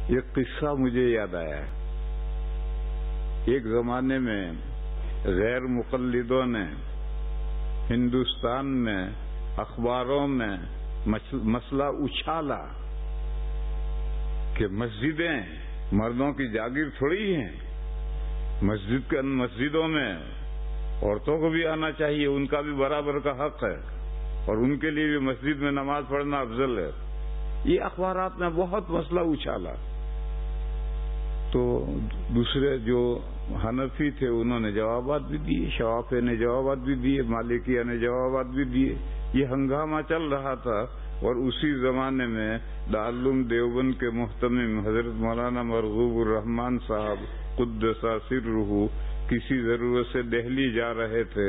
ایک قصہ مجھے یاد آیا ہے۔ ایک زمانے میں غیر مقلدوں نے ہندوستان میں اخباروں میں مسئلہ اچھالا کہ مسجدیں مردوں کی جاگیر تھوڑی ہیں، مسجدوں میں عورتوں کو بھی آنا چاہیے، ان کا بھی برابر کا حق ہے اور ان کے لیے بھی مسجد میں نماز پڑھنا افضل ہے۔ یہ اخبارات میں بہت مسئلہ اچھالا، تو دوسرے جو حنفی تھے انہوں نے جوابات بھی دیے، شوافی نے جوابات بھی دیے، مالکیہ نے جوابات بھی دیے۔ یہ ہنگامہ چل رہا تھا، اور اسی زمانے میں دارالعلوم دیوبند کے محتمم حضرت مولانا مرغوب الرحمان صاحب قدس سرہ کسی ضرورت سے دہلی جا رہے تھے۔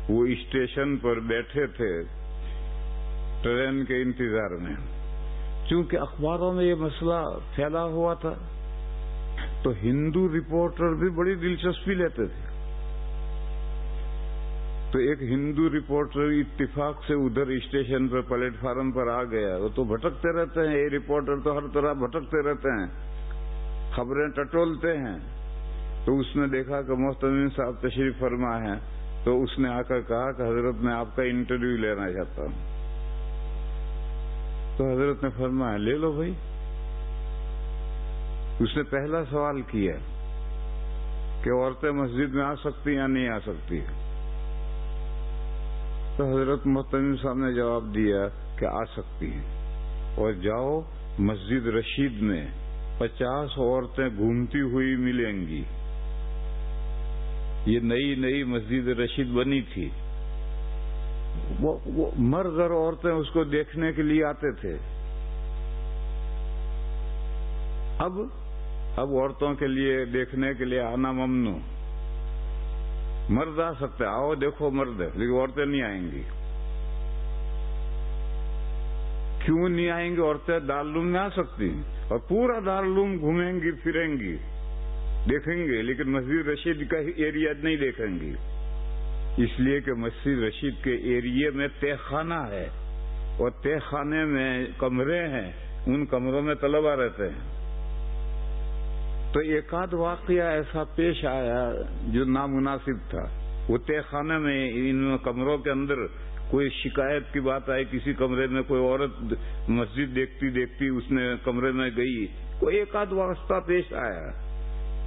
وہ اسٹیشن پر بیٹھے تھے ٹرین کے انتظار میں۔ چونکہ اخباروں میں یہ مسئلہ پھیلا ہوا تھا تو ہندو رپورٹر بھی بڑی دلچسپی لیتے تھے۔ تو ایک ہندو رپورٹر اتفاق سے ادھر اسٹیشن پر پلیٹ فارم پر آ گیا۔ وہ تو بھٹکتے رہتے ہیں، یہ رپورٹر تو ہر طرح بھٹکتے رہتے ہیں، خبریں ٹٹولتے ہیں۔ تو اس نے دیکھا کہ محتمم صاحب تشریف فرما ہے، تو اس نے آ کر کہا کہ حضرت میں آپ کا انٹرویو لینا چاہتا ہوں۔ تو حضرت نے فرمایا لے لو بھائی۔ اس نے پہلا سوال کیا کہ عورتیں مسجد میں آ سکتی یا نہیں آ سکتی؟ تو حضرت محتمم صاحب نے جواب دیا کہ آ سکتی ہیں، اور جاؤ مسجد رشید میں 50 عورتیں گھومتی ہوئی ملیں گی۔ یہ نئی مسجد رشید بنی تھی، وہ مرد اور عورتیں اس کو دیکھنے کے لیے آتے تھے۔ اب عورتوں کے لیے دیکھنے کے لیے آنا ممنوع، مرد آ سکتے، آؤ دیکھو مرد، لیکن عورتیں نہیں آئیں گی۔ کیوں نہیں آئیں گی؟ عورتیں دارالعلوم میں آ سکتی ہیں اور پورا دارالعلوم گھومیں گی، پھریں گی، دیکھیں گے، لیکن مسجد رشید کا ایریا نہیں دیکھیں گی، اس لیے کہ مسجد رشید کے ایریے میں تہ خانہ ہے، اور تہ خانے میں کمرے ہیں، ان کمروں میں طلبہ رہتے ہیں۔ تو ایک آدھ واقعہ ایسا پیش آیا جو نامناسب تھا۔ وہ تہ خانے میں ان کمروں کے اندر کوئی شکایت کی بات آئی، کسی کمرے میں کوئی عورت مسجد دیکھتی اس نے کمرے میں گئی، کوئی ایک آدھ واسطہ پیش آیا۔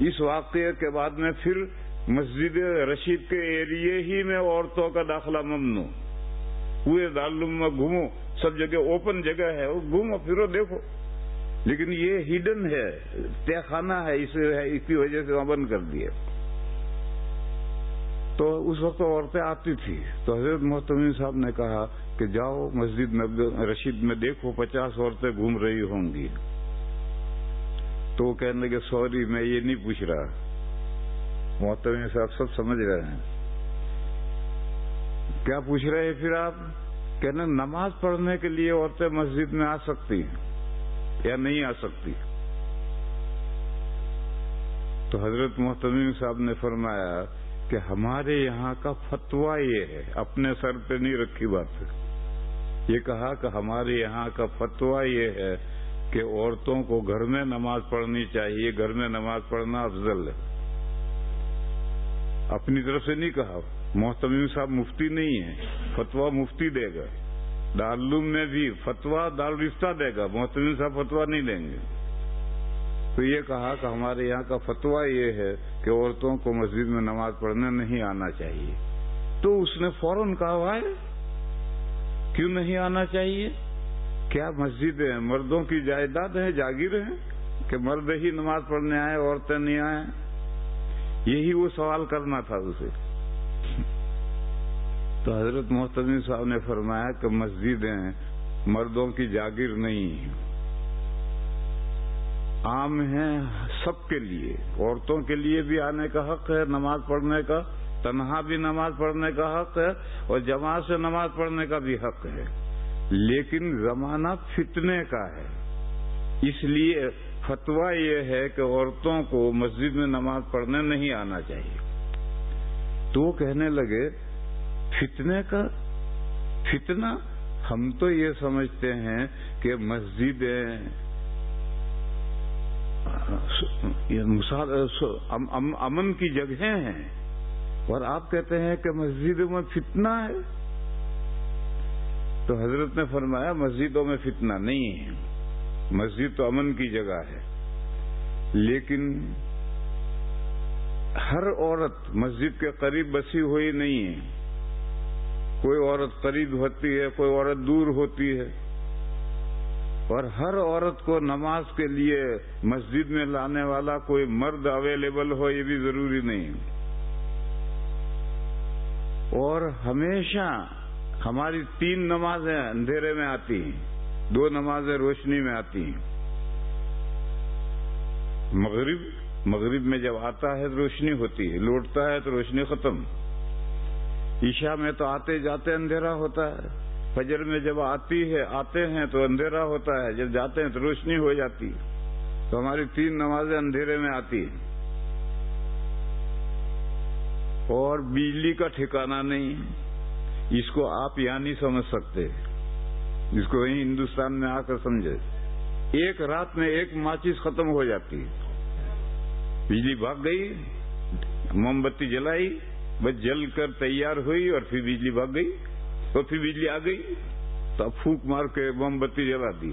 اس واقعے کے بعد میں پھر مسجد رشید کے ایریے ہی میں عورتوں کا داخلہ ممنوع۔ پورے دارالعلوم میں گھومو، سب جگہ اوپن جگہ ہے، گھومو پھرو دیکھو، لیکن یہ ہڈن ہے، تہ خانہ ہے، اس کی وجہ سے وہاں بند کر دیا۔ تو اس وقت عورتیں آتی تھی، تو حضرت محتمم صاحب نے کہا کہ جاؤ مسجد رشید میں دیکھو 50 عورتیں گھوم رہی ہوں گی۔ تو وہ کہنے لگے سوری میں یہ نہیں پوچھ رہا۔ محتمم صاحب سب سمجھ رہے ہیں۔ کیا پوچھ رہے ہیں پھر آپ؟ کہنا نماز پڑھنے کے لیے عورتیں مسجد میں آ سکتی ہیں یا نہیں آ سکتی؟ تو حضرت محتمم صاحب نے فرمایا کہ ہمارے یہاں کا فتویٰ یہ ہے، اپنے سر پہ نہیں رکھی بات ہے، یہ کہا کہ ہمارے یہاں کا فتویٰ یہ ہے کہ عورتوں کو گھر میں نماز پڑھنی چاہیے، گھر میں نماز پڑھنا افضل ہے۔ اپنی طرف سے نہیں کہا، محتمم صاحب مفتی نہیں ہے، فتویٰ مفتی دے گا، دارالعلوم میں بھی فتویٰ دارالفتہ دے گا، محتمم صاحب فتویٰ نہیں دیں گے۔ تو یہ کہا کہ ہمارے یہاں کا فتویٰ یہ ہے کہ عورتوں کو مسجد میں نماز پڑھنے نہیں آنا چاہیے۔ تو اس نے فوراً کہا بھائی کیوں نہیں آنا چاہیے؟ کیا مسجدیں مردوں کی جائیداد ہیں، جاگیر ہیں کہ مرد ہی نماز پڑھنے آئے، عورتیں نہیں آئیں؟ یہی وہ سوال کرنا تھا اسے۔ تو حضرت محتمم صاحب نے فرمایا کہ مسجدیں مردوں کی جاگیر نہیں، عام ہیں سب کے لیے، عورتوں کے لیے بھی آنے کا حق ہے، نماز پڑھنے کا، تنہا بھی نماز پڑھنے کا حق ہے اور جماعت سے نماز پڑھنے کا بھی حق ہے، لیکن زمانہ فتنے کا ہے، اس لیے فتویٰ یہ ہے کہ عورتوں کو مسجد میں نماز پڑھنے نہیں آنا چاہیے۔ تو وہ کہنے لگے فتنے کا فتنہ؟ ہم تو یہ سمجھتے ہیں کہ مسجدیں امن کی جگہیں ہیں، اور آپ کہتے ہیں کہ مسجدوں میں فتنہ ہے. تو حضرت نے فرمایا مسجدوں میں فتنہ نہیں ہے، مسجد تو امن کی جگہ ہے، لیکن ہر عورت مسجد کے قریب بسی ہوئی نہیں ہے. کوئی عورت قریب ہوتی ہے، کوئی عورت دور ہوتی ہے، اور ہر عورت کو نماز کے لیے مسجد میں لانے والا کوئی مرد اویلیبل ہو یہ بھی ضروری نہیں. اور ہمیشہ ہماری 3 نمازیں اندھیرے میں آتی ہیں، 2 نمازیں روشنی میں آتی ہیں. مغرب میں جب آتا ہے تو روشنی ہوتی ہے، لوٹتا ہے تو روشنی ختم. عشاء میں تو آتے جاتے اندھیرا ہوتا ہے. فجر میں جب آتے ہیں تو اندھیرا ہوتا ہے، جب جاتے ہیں تو روشنی ہو جاتی ہے. تو ہماری 3 نمازیں اندھیرے میں آتی ہیں. اور بجلی کا ٹھکانہ نہیں، اس کو آپ یہاں نہیں سمجھ سکتے، اس کو وہیں ہندوستان میں آ کر سمجھے. ایک رات میں 1 ماچس ختم ہو جاتی ہے. بجلی بھاگ گئی، موم بتی جلائی، بس جل کر تیار ہوئی اور پھر بجلی بھاگ گئی، اور پھر بجلی آ گئی تو اب پھونک مار کے موم بتی جلا دی،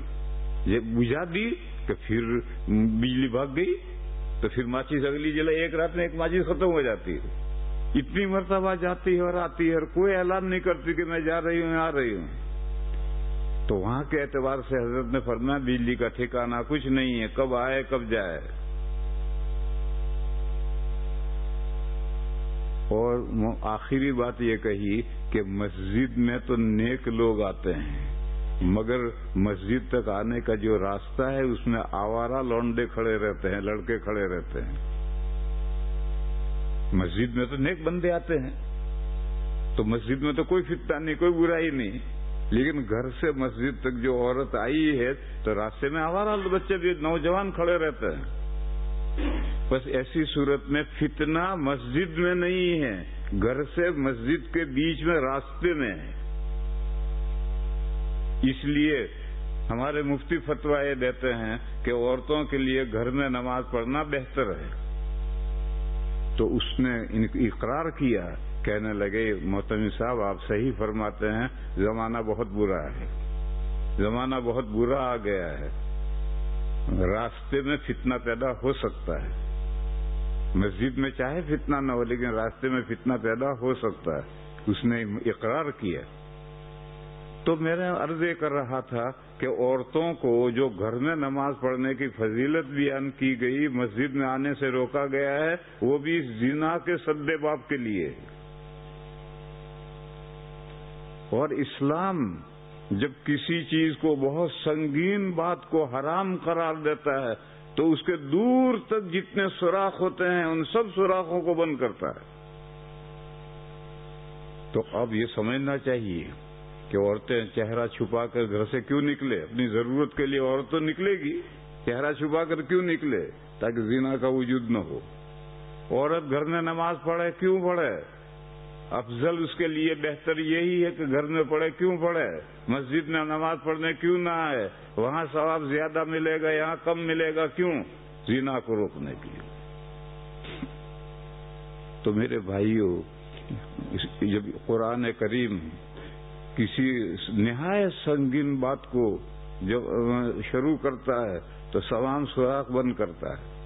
یہ بجھا دی کہ پھر بجلی بھاگ گئی تو پھر ماچس اگلی جلا. ایک رات میں 1 ماچس ختم ہو جاتی ہے. اتنی مرتبہ جاتی ہے اور آتی ہے، اور کوئی اعلان نہیں کرتی کہ میں جا رہی ہوں آ رہی ہوں. تو وہاں کے اعتبار سے حضرت نے فرمایا بجلی کا ٹھکانہ کچھ نہیں ہے، کب آئے کب جائے. اور آخری بات یہ کہی کہ مسجد میں تو نیک لوگ آتے ہیں، مگر مسجد تک آنے کا جو راستہ ہے اس میں آوارہ لونڈے کھڑے رہتے ہیں، لڑکے کھڑے رہتے ہیں. مسجد میں تو نیک بندے آتے ہیں، تو مسجد میں تو کوئی فتنہ نہیں، کوئی برائی نہیں. لیکن گھر سے مسجد تک جو عورت آئی ہے تو راستے میں آوارہ بچے بھی نوجوان کھڑے رہتے ہیں. بس ایسی صورت میں فتنہ مسجد میں نہیں ہے، گھر سے مسجد کے بیچ میں راستے میں ہے. اس لیے ہمارے مفتی فتویٰ یہ دیتے ہیں کہ عورتوں کے لیے گھر میں نماز پڑھنا بہتر ہے. تو اس نے اقرار کیا، کہنے لگے محتمی صاحب آپ صحیح فرماتے ہیں، زمانہ بہت برا ہے، زمانہ بہت برا آ گیا ہے، راستے میں فتنہ پیدا ہو سکتا ہے. مسجد میں چاہے فتنہ نہ ہو لیکن راستے میں فتنہ پیدا ہو سکتا ہے. اس نے اقرار کیا. تو میں عرض کر رہا تھا کہ عورتوں کو جو گھر میں نماز پڑھنے کی فضیلت بیان کی گئی، مسجد میں آنے سے روکا گیا ہے، وہ بھی زنا کے سد باب کے لیے. اور اسلام جب کسی چیز کو بہت سنگین بات کو حرام قرار دیتا ہے تو اس کے دور تک جتنے سوراخ ہوتے ہیں ان سب سوراخوں کو بند کرتا ہے. تو اب یہ سمجھنا چاہیے کہ عورتیں چہرہ چھپا کر گھر سے کیوں نکلے. اپنی ضرورت کے لیے عورت تو نکلے گی، چہرہ چھپا کر کیوں نکلے؟ تاکہ زنا کا وجود نہ ہو. عورت گھر میں نماز پڑھے کیوں پڑھے؟ افضل اس کے لیے بہتر یہی ہے کہ گھر میں پڑھے کیوں پڑھے؟ مسجد میں نماز پڑھنے کیوں نہ آئے؟ وہاں ثواب زیادہ ملے گا، یہاں کم ملے گا. کیوں؟ زنا کو روکنے کے لیے. تو میرے بھائیوں، جب قرآن کریم کسی نہایت سنگین بات کو جب شروع کرتا ہے تو تمام سوراخ بند کرتا ہے.